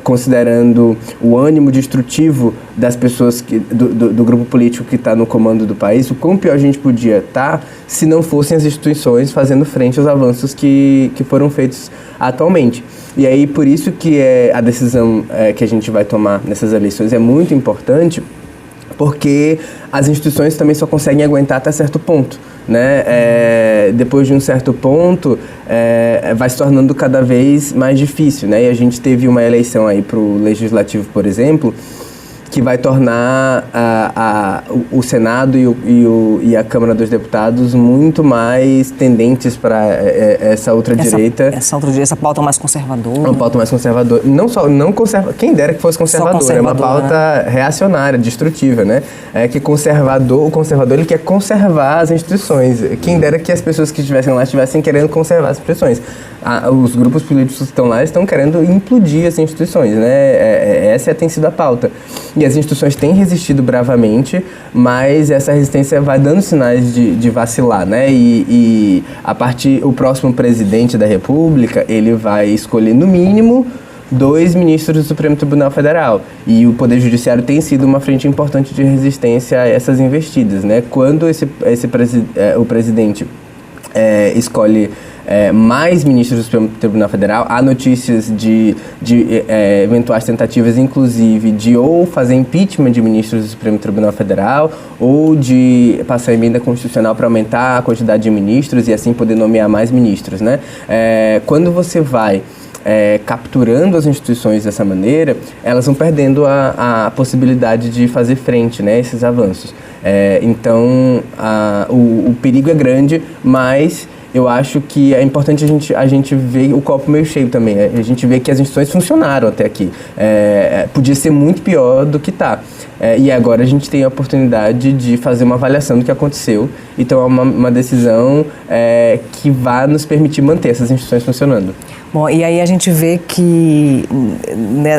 S7: considerando o ânimo destrutivo das pessoas do grupo político que está no comando do país, o quão pior a gente podia estar se não fossem as instituições fazendo frente aos avanços que foram feitos atualmente. E aí, por isso que a decisão que a gente vai tomar nessas eleições é muito importante, porque as instituições também só conseguem aguentar até certo ponto, né? Depois de um certo ponto, vai se tornando cada vez mais difícil, né? E a gente teve uma eleição aí para o Legislativo, por exemplo, que vai tornar o Senado e a Câmara dos Deputados muito mais tendentes para essa ultradireita.
S1: Essa pauta mais conservadora.
S7: Uma pauta mais conservadora. Não conservadora. Quem dera que fosse conservadora. É uma pauta reacionária, destrutiva, né? Que o conservador ele quer conservar as instituições. Quem dera que as pessoas que estivessem lá estivessem querendo conservar as instituições. Os grupos políticos que estão lá estão querendo implodir as instituições, né? Essa tem sido a pauta. E as instituições têm resistido bravamente, mas essa resistência vai dando sinais de vacilar, né? E o próximo presidente da República, ele vai escolher no mínimo 2 ministros do Supremo Tribunal Federal. E o Poder Judiciário tem sido uma frente importante de resistência a essas investidas, né? Quando o presidente escolhe mais ministros do Supremo Tribunal Federal. Há notícias de eventuais tentativas, inclusive, de ou fazer impeachment de ministros do Supremo Tribunal Federal ou de passar emenda constitucional para aumentar a quantidade de ministros e assim poder nomear mais ministros, né? Quando você vai capturando as instituições dessa maneira, elas vão perdendo a possibilidade de fazer frente, né, a esses avanços. Então, o perigo é grande, mas eu acho que é importante a gente ver o copo meio cheio também. A gente vê que as instituições funcionaram até aqui. Podia ser muito pior do que está. E agora a gente tem a oportunidade de fazer uma avaliação do que aconteceu e tomar uma decisão que vai nos permitir manter essas instituições funcionando.
S1: Bom, e aí a gente vê que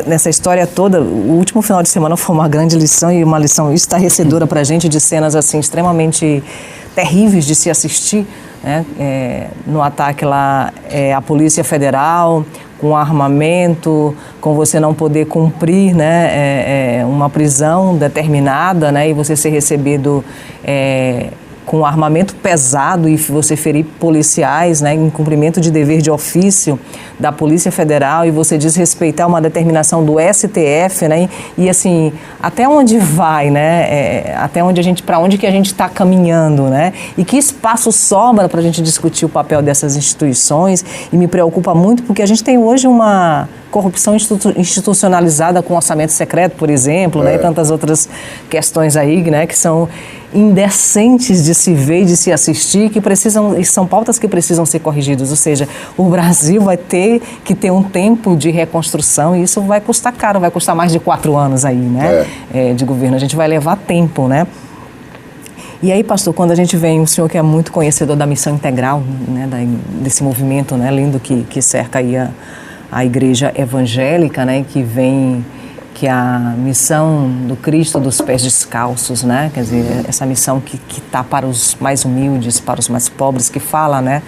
S1: nessa história toda, o último final de semana foi uma grande lição e uma lição estarrecedora para a gente, de cenas assim extremamente terríveis de se assistir, né? No ataque lá à Polícia Federal, com armamento, com você não poder cumprir, né, uma prisão determinada, né, e você ser recebido com armamento pesado e você ferir policiais, né, em cumprimento de dever de ofício da Polícia Federal, e você desrespeitar uma determinação do STF, né, e assim, até onde vai, né, até onde para onde que a gente está caminhando, né, e que espaço sobra para a gente discutir o papel dessas instituições. E me preocupa muito porque a gente tem hoje uma corrupção institucionalizada com orçamento secreto, por exemplo, né, e tantas outras questões aí, né, que são indecentes de se ver e de se assistir, e são pautas que precisam ser corrigidas. Ou seja, o Brasil vai ter que ter um tempo de reconstrução, e isso vai custar caro, vai custar mais de 4 anos aí, né, de governo. A gente vai levar tempo, né? E aí, pastor, quando a gente vem, o senhor que é muito conhecedor da missão integral, né, desse movimento, né, lindo que cerca aí a igreja evangélica, né, que é a missão do Cristo dos pés descalços, né? Quer dizer, essa missão que está para os mais humildes, para os mais pobres, que fala, né?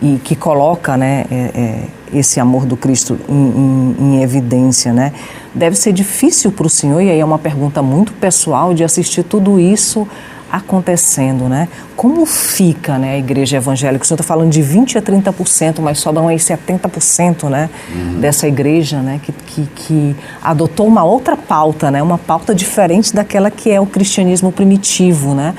S1: E que coloca, né? Esse amor do Cristo em evidência, né? Deve ser difícil para o senhor, e aí é uma pergunta muito pessoal, de assistir tudo isso acontecendo, né? Como fica, né, a igreja evangélica? O senhor está falando de 20% a 30%, mas sobram aí 70%, né, dessa igreja, né, que adotou uma outra pauta, né, uma pauta diferente daquela que é o cristianismo primitivo, né?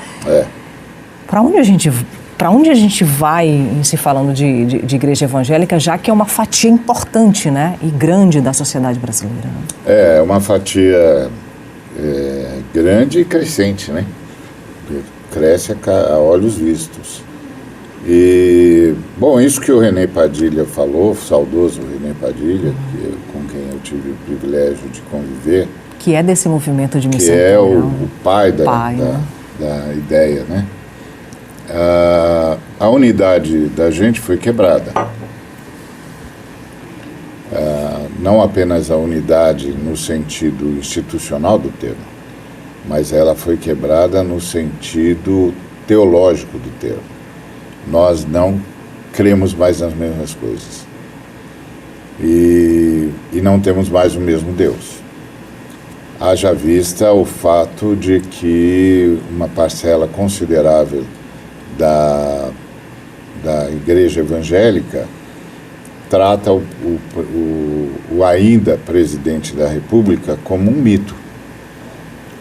S1: Para onde a gente vai em se falando de igreja evangélica, já que é uma fatia importante, né, e grande da sociedade brasileira? Né?
S2: É uma fatia grande e crescente, né? Cresce a olhos vistos. E, bom, isso que o René Padilha falou, o saudoso René Padilha, com quem eu tive o privilégio de conviver. Que é desse movimento de missão. Que é o pai da ideia, né? A unidade da gente foi quebrada. Não apenas a unidade no sentido institucional do termo, mas ela foi quebrada no sentido teológico do termo. Nós não cremos mais nas mesmas coisas. E não temos mais o mesmo Deus. Haja vista o fato de que uma parcela considerável da igreja evangélica trata o ainda presidente da República como um mito,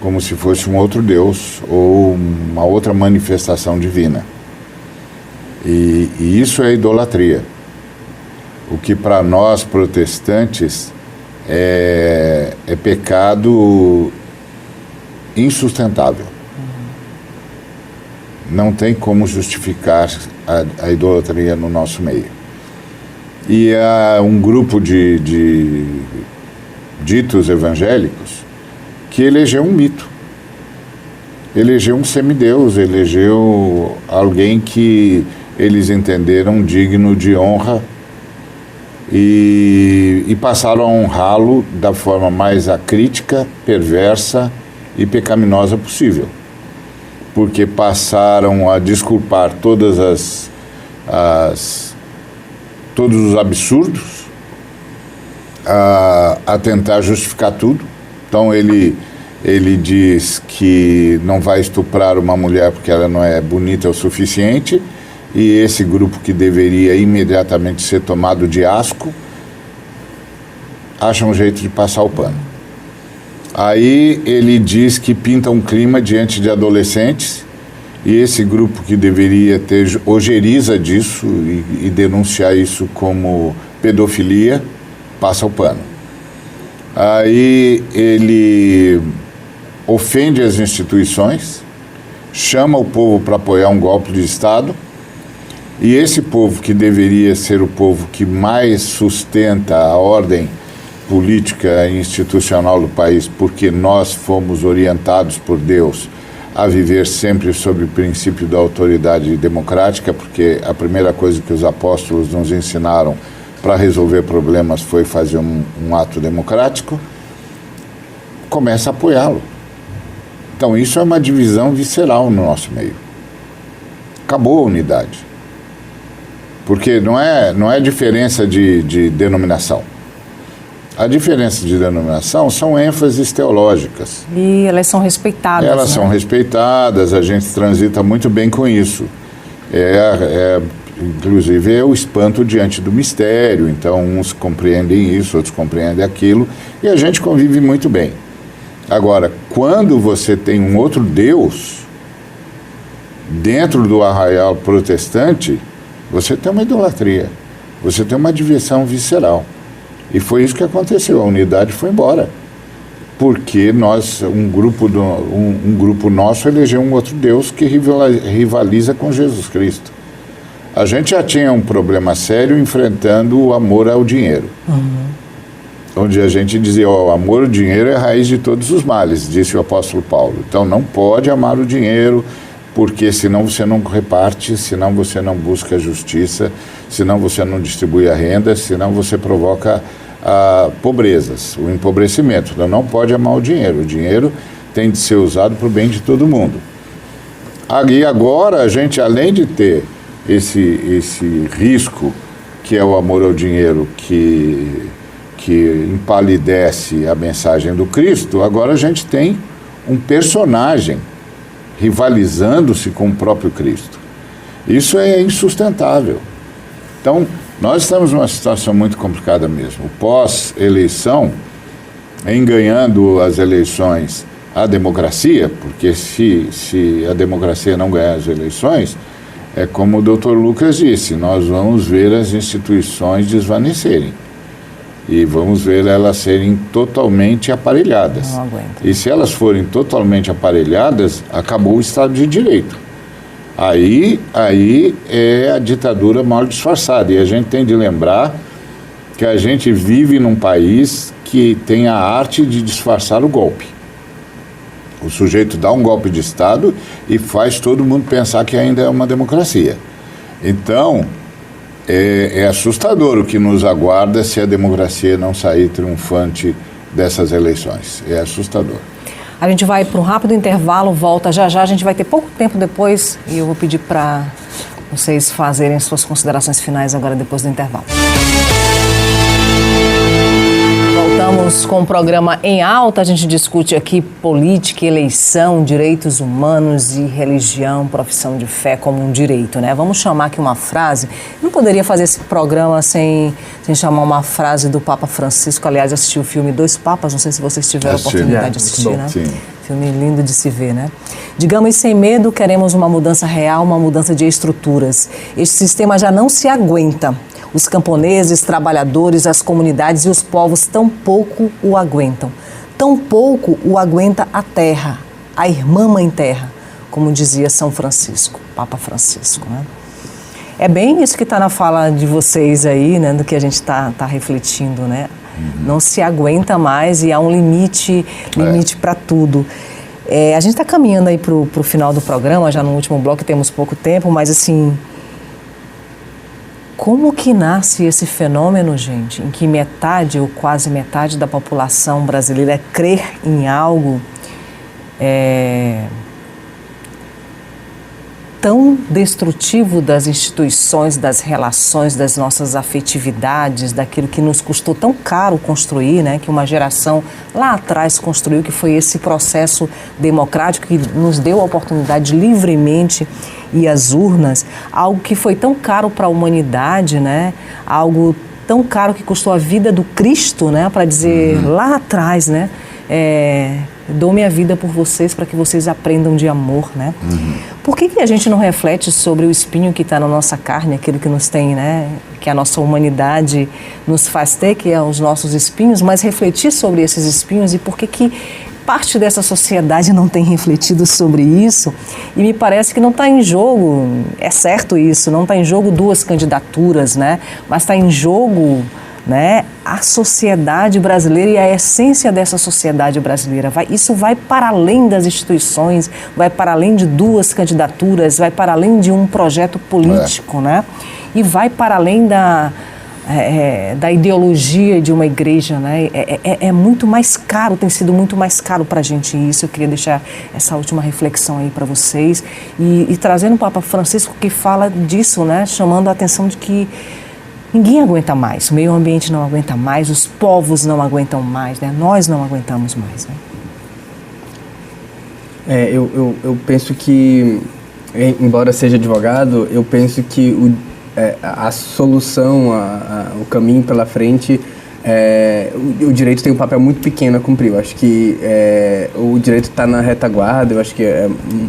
S2: como se fosse um outro Deus ou uma outra manifestação divina. E isso é idolatria. O que para nós protestantes é pecado insustentável. Não tem como justificar a idolatria no nosso meio. E há um grupo de ditos evangélicos que elegeu um mito, elegeu um semideus, elegeu alguém que eles entenderam digno de honra e passaram a honrá-lo da forma mais acrítica, perversa e pecaminosa possível, porque passaram a desculpar todos os absurdos, a tentar justificar tudo. Então ele diz que não vai estuprar uma mulher porque ela não é bonita o suficiente, e esse grupo que deveria imediatamente ser tomado de asco, acha um jeito de passar o pano. Aí ele diz que pinta um clima diante de adolescentes, e esse grupo que deveria ter ojeriza disso e denunciar isso como pedofilia, passa o pano. Aí ele ofende as instituições, chama o povo para apoiar um golpe de Estado, e esse povo que deveria ser o povo que mais sustenta a ordem política e institucional do país, porque nós fomos orientados por Deus a viver sempre sob o princípio da autoridade democrática, porque a primeira coisa que os apóstolos nos ensinaram para resolver problemas foi fazer um ato democrático, começa a apoiá-lo. Então isso é uma divisão visceral no nosso meio. Acabou a unidade. Porque não é diferença de denominação. A diferença de denominação são ênfases teológicas.
S1: E elas são respeitadas.
S2: Elas são respeitadas, a gente transita muito bem com isso. Inclusive é o espanto diante do mistério, então uns compreendem isso, outros compreendem aquilo, e a gente convive muito bem. Agora, quando você tem um outro Deus dentro do arraial protestante, você tem uma idolatria, você tem uma divisão visceral. E foi isso que aconteceu, a unidade foi embora. Porque um grupo nosso elegeu um outro Deus que rivaliza com Jesus Cristo. A gente já tinha um problema sério enfrentando o amor ao dinheiro. Onde a gente dizia, o amor ao dinheiro é a raiz de todos os males, disse o apóstolo Paulo. Então não pode amar o dinheiro, porque senão você não reparte, senão você não busca a justiça, senão você não distribui a renda, senão você provoca pobrezas, o empobrecimento. Então não pode amar o dinheiro tem de ser usado para o bem de todo mundo. E agora a gente, além de ter esse risco, que é o amor ao dinheiro, que empalidece a mensagem do Cristo, agora a gente tem um personagem rivalizando-se com o próprio Cristo. Isso é insustentável. Então, nós estamos numa situação muito complicada mesmo. Pós-eleição, em ganhando as eleições a democracia, porque se a democracia não ganhar as eleições, é como o Dr. Lucas disse, nós vamos ver as instituições desvanecerem. E vamos ver elas serem totalmente aparelhadas.
S1: Não aguento.
S2: E se elas forem totalmente aparelhadas, acabou o Estado de Direito. Aí é a ditadura mal disfarçada. E a gente tem de lembrar que a gente vive num país que tem a arte de disfarçar o golpe. O sujeito dá um golpe de Estado e faz todo mundo pensar que ainda é uma democracia. Então, é assustador o que nos aguarda se a democracia não sair triunfante dessas eleições. É assustador.
S1: A gente vai para um rápido intervalo, volta já. A gente vai ter pouco tempo depois e eu vou pedir para vocês fazerem suas considerações finais agora depois do intervalo. Voltamos com o programa Em Alta. A gente discute aqui política, eleição, direitos humanos e religião, profissão de fé como um direito, né? Vamos chamar aqui uma frase. Não poderia fazer esse programa sem chamar uma frase do Papa Francisco. Aliás, assisti o filme Dois Papas, não sei se vocês tiveram a oportunidade de assistir, né?
S2: Sim.
S1: Filme lindo de se ver, né? Digamos sem medo, queremos uma mudança real, uma mudança de estruturas. Este sistema já não se aguenta. Os camponeses, trabalhadores, as comunidades e os povos tampouco o aguentam. Tampouco o aguenta a terra, a irmã mãe terra, como dizia São Francisco, Papa Francisco, né? É bem isso que está na fala de vocês aí, né? Do que a gente está refletindo, né? Não se aguenta mais e há um limite para tudo. A gente está caminhando aí para o final do programa, já no último bloco temos pouco tempo, mas assim... Como que nasce esse fenômeno, gente, em que metade ou quase metade da população brasileira crê em algo tão destrutivo das instituições, das relações, das nossas afetividades, daquilo que nos custou tão caro construir, né, que uma geração lá atrás construiu, que foi esse processo democrático que nos deu a oportunidade de livremente e as urnas, algo que foi tão caro para a humanidade, né? Algo tão caro que custou a vida do Cristo, né? Para dizer lá atrás, né? Dou minha vida por vocês para que vocês aprendam de amor, né? Por que a gente não reflete sobre o espinho que está na nossa carne, aquilo que nos tem, né? Que a nossa humanidade nos faz ter, que é os nossos espinhos, mas refletir sobre esses espinhos e por que parte dessa sociedade não tem refletido sobre isso? E me parece que não está em jogo, é certo isso, não está em jogo 2 candidaturas, né? Mas está em jogo, né, a sociedade brasileira e a essência dessa sociedade brasileira. Isso vai para além das instituições, vai para além de 2 candidaturas, vai para além de um projeto político, né? E vai para além da ideologia de uma igreja, né? É muito mais caro, tem sido muito mais caro para a gente isso. Eu queria deixar essa última reflexão aí para vocês e trazendo o Papa Francisco, que fala disso, né? Chamando a atenção de que ninguém aguenta mais, o meio ambiente não aguenta mais, os povos não aguentam mais, né? Nós não aguentamos mais, né?
S7: Eu penso que, embora seja advogado, eu penso que a solução, o caminho pela frente, o direito tem um papel muito pequeno a cumprir. Eu acho que o direito está na retaguarda, eu acho que é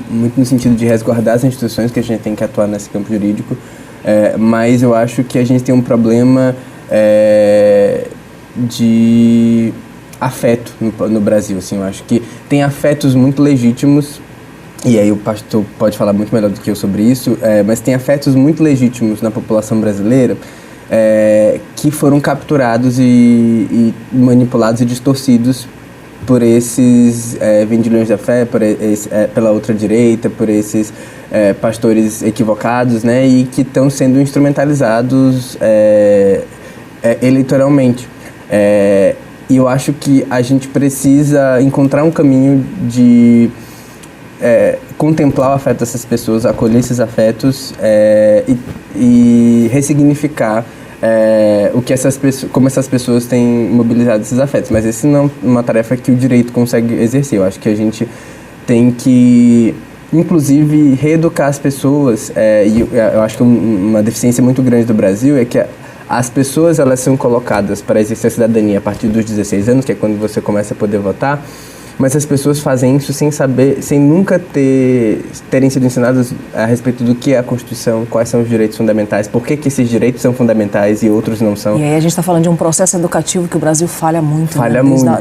S7: muito no sentido de resguardar as instituições que a gente tem que atuar nesse campo jurídico. Mas eu acho que a gente tem um problema de afeto no Brasil. Assim, eu acho que tem afetos muito legítimos, e aí o pastor pode falar muito melhor do que eu sobre isso, mas tem afetos muito legítimos na população brasileira que foram capturados e manipulados e distorcidos por esses vendilhões da fé, pela outra direita, por esses pastores equivocados, né, e que estão sendo instrumentalizados eleitoralmente. E eu acho que a gente precisa encontrar um caminho de contemplar o afeto dessas pessoas, acolher esses afetos e ressignificar como essas pessoas têm mobilizado esses afetos. Mas essa não é uma tarefa que o direito consegue exercer. Eu acho que a gente tem que, inclusive, reeducar as pessoas. E eu acho que uma deficiência muito grande do Brasil é que as pessoas, elas são colocadas para exercer a cidadania a partir dos 16 anos, que é quando você começa a poder votar, mas as pessoas fazem isso sem saber, sem nunca terem sido ensinadas a respeito do que é a Constituição, quais são os direitos fundamentais, por que esses direitos são fundamentais e outros não são.
S1: E aí a gente está falando de um processo educativo que o Brasil falha muito,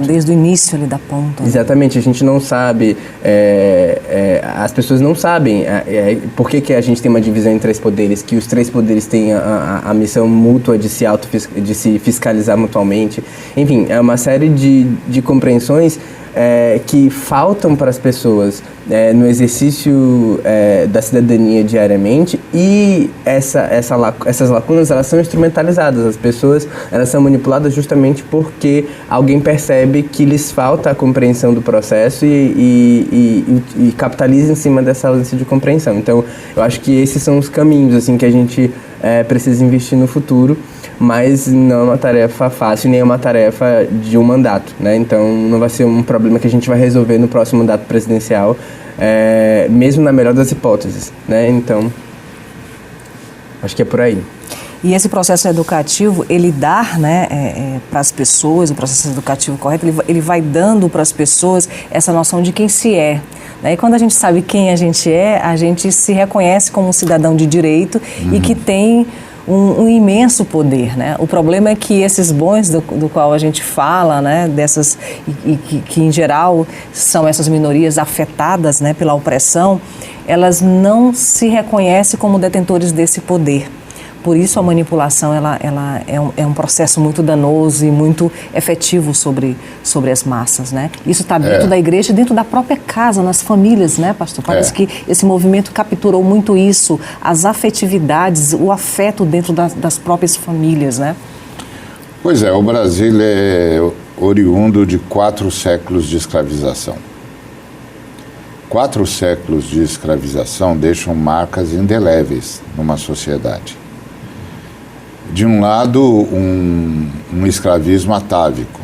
S1: desde o início ali da ponta.
S7: Exatamente, a gente não sabe, as pessoas não sabem por que a gente tem uma divisão em 3 poderes, que os 3 poderes têm a missão mútua de se fiscalizar mutuamente. Enfim, é uma série de compreensões que faltam para as pessoas no exercício da cidadania diariamente, e essas lacunas, elas são instrumentalizadas. As pessoas, elas são manipuladas justamente porque alguém percebe que lhes falta a compreensão do processo e capitaliza em cima dessa ausência de compreensão. Então, eu acho que esses são os caminhos assim, que a gente precisa investir no futuro, mas não é uma tarefa fácil, nem é uma tarefa de um mandato, né? Então não vai ser um problema que a gente vai resolver no próximo mandato presidencial, mesmo na melhor das hipóteses, né? Então, acho que é por aí.
S1: E esse processo educativo, ele dá, né, para as pessoas, o processo educativo correto, ele vai dando para as pessoas essa noção de quem se é. E quando a gente sabe quem a gente se reconhece como um cidadão de direito e que tem um imenso poder, né? O problema é que esses bons do qual a gente fala, né, dessas que em geral são essas minorias afetadas, né, pela opressão, elas não se reconhecem como detentores desse poder. Por isso a manipulação ela é um processo muito danoso e muito efetivo sobre as massas, né? Isso está dentro da igreja, dentro da própria casa, nas famílias, né, pastor? Parece que esse movimento capturou muito isso, as afetividades, o afeto dentro das próprias famílias, né?
S2: Pois é, o Brasil é oriundo de 4 séculos de escravização. 4 séculos de escravização deixam marcas indeléveis numa sociedade. De um lado, um escravismo atávico.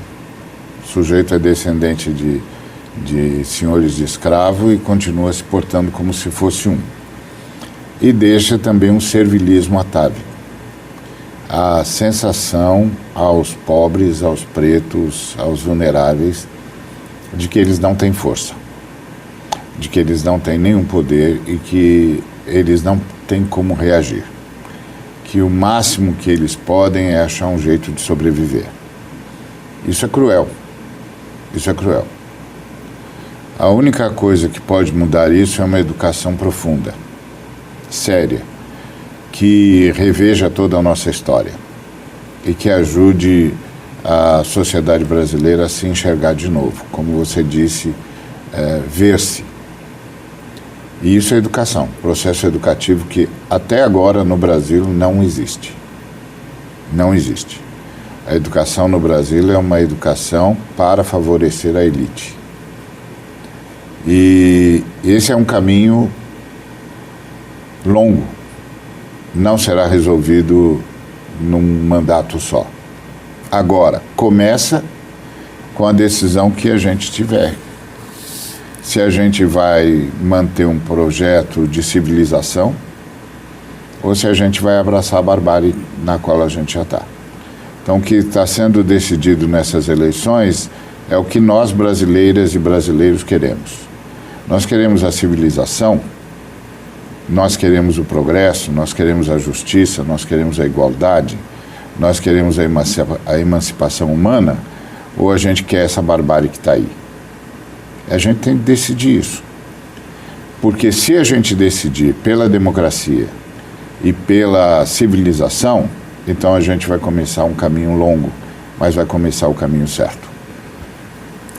S2: O sujeito é descendente de senhores de escravo e continua se portando como se fosse um. e deixa também um servilismo atávico. A sensação aos pobres, aos pretos, aos vulneráveis, de que eles não têm força, de que eles não têm nenhum poder e que eles não têm como reagir. Que o máximo que eles podem é achar um jeito de sobreviver. Isso é cruel. Isso é cruel. A única coisa que pode mudar isso é uma educação profunda, séria, que reveja toda a nossa história e que ajude a sociedade brasileira a se enxergar de novo, como você disse, ver-se. E isso é educação, processo educativo que até agora no Brasil não existe. Não existe. A educação no Brasil é uma educação para favorecer a elite. E esse é um caminho longo. Não será resolvido num mandato só. Agora, começa com a decisão que a gente tiver. Se a gente vai manter um projeto de civilização ou se a gente vai abraçar a barbárie na qual a gente já está. Então, o que está sendo decidido nessas eleições é o que nós, brasileiras e brasileiros, queremos. Nós queremos a civilização, nós queremos o progresso, nós queremos a justiça, nós queremos a igualdade, nós queremos a emancipação humana, ou a gente quer essa barbárie que está aí? A gente tem que decidir isso. Porque se a gente decidir pela democracia e pela civilização, então a gente vai começar um caminho longo, mas vai começar o caminho certo.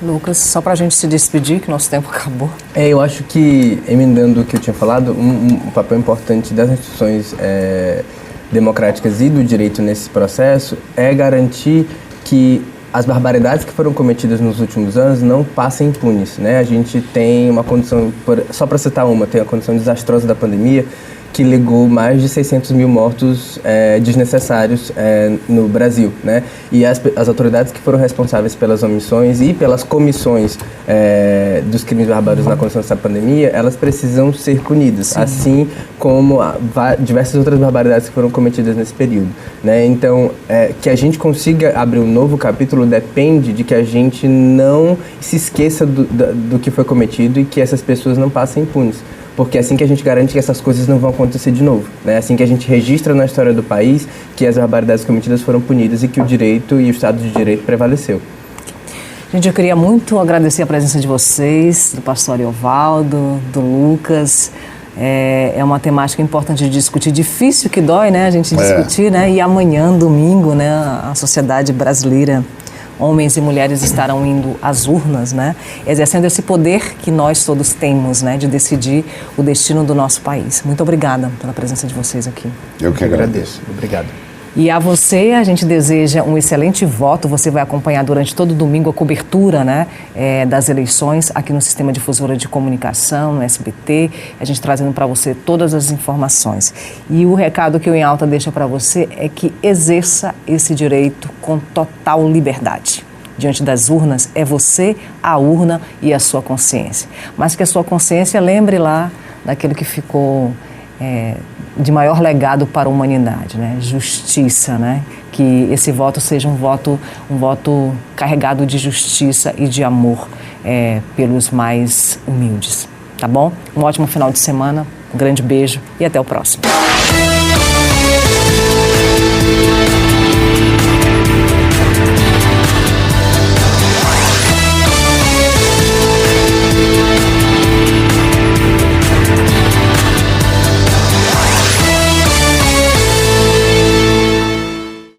S1: Lucas, só para a gente se despedir, que nosso tempo acabou.
S7: Eu acho que, emendando o que eu tinha falado, um papel importante das instituições democráticas e do direito nesse processo é garantir que as barbaridades que foram cometidas nos últimos anos não passem impunes, né? A gente tem uma condição, só para citar tem a condição desastrosa da pandemia, que legou mais de 600 mil mortos desnecessários no Brasil, né? E as autoridades que foram responsáveis pelas omissões e pelas comissões dos crimes bárbaros na condição dessa pandemia, elas precisam ser punidas, sim, assim como diversas outras barbaridades que foram cometidas nesse período, né? Então, que a gente consiga abrir um novo capítulo depende de que a gente não se esqueça do que foi cometido e que essas pessoas não passem impunes. Porque é assim que a gente garante que essas coisas não vão acontecer de novo, né? É assim que a gente registra na história do país que as barbaridades cometidas foram punidas e que o direito e o Estado de Direito prevaleceu.
S1: Gente, eu queria muito agradecer a presença de vocês, do pastor Ariovaldo, do Lucas. É uma temática importante de discutir, difícil que dói, né, a gente discutir, né? E amanhã, domingo, né, a sociedade brasileira, homens e mulheres estarão indo às urnas, né, exercendo esse poder que nós todos temos, né, de decidir o destino do nosso país. Muito obrigada pela presença de vocês aqui.
S2: Eu que agradeço.
S7: Obrigado.
S1: E a você, a gente deseja um excelente voto. Você vai acompanhar durante todo domingo a cobertura, né, das eleições aqui no Sistema Difusora de Comunicação, no SBT. A gente trazendo para você todas as informações. E o recado que o Em Alta deixa para você é que exerça esse direito com total liberdade. Diante das urnas, é você, a urna e a sua consciência. Mas que a sua consciência lembre lá daquilo que ficou de maior legado para a humanidade, né? Justiça, né? Que esse voto seja um voto carregado de justiça e de amor pelos mais humildes, tá bom? Um ótimo final de semana, um grande beijo e até o próximo.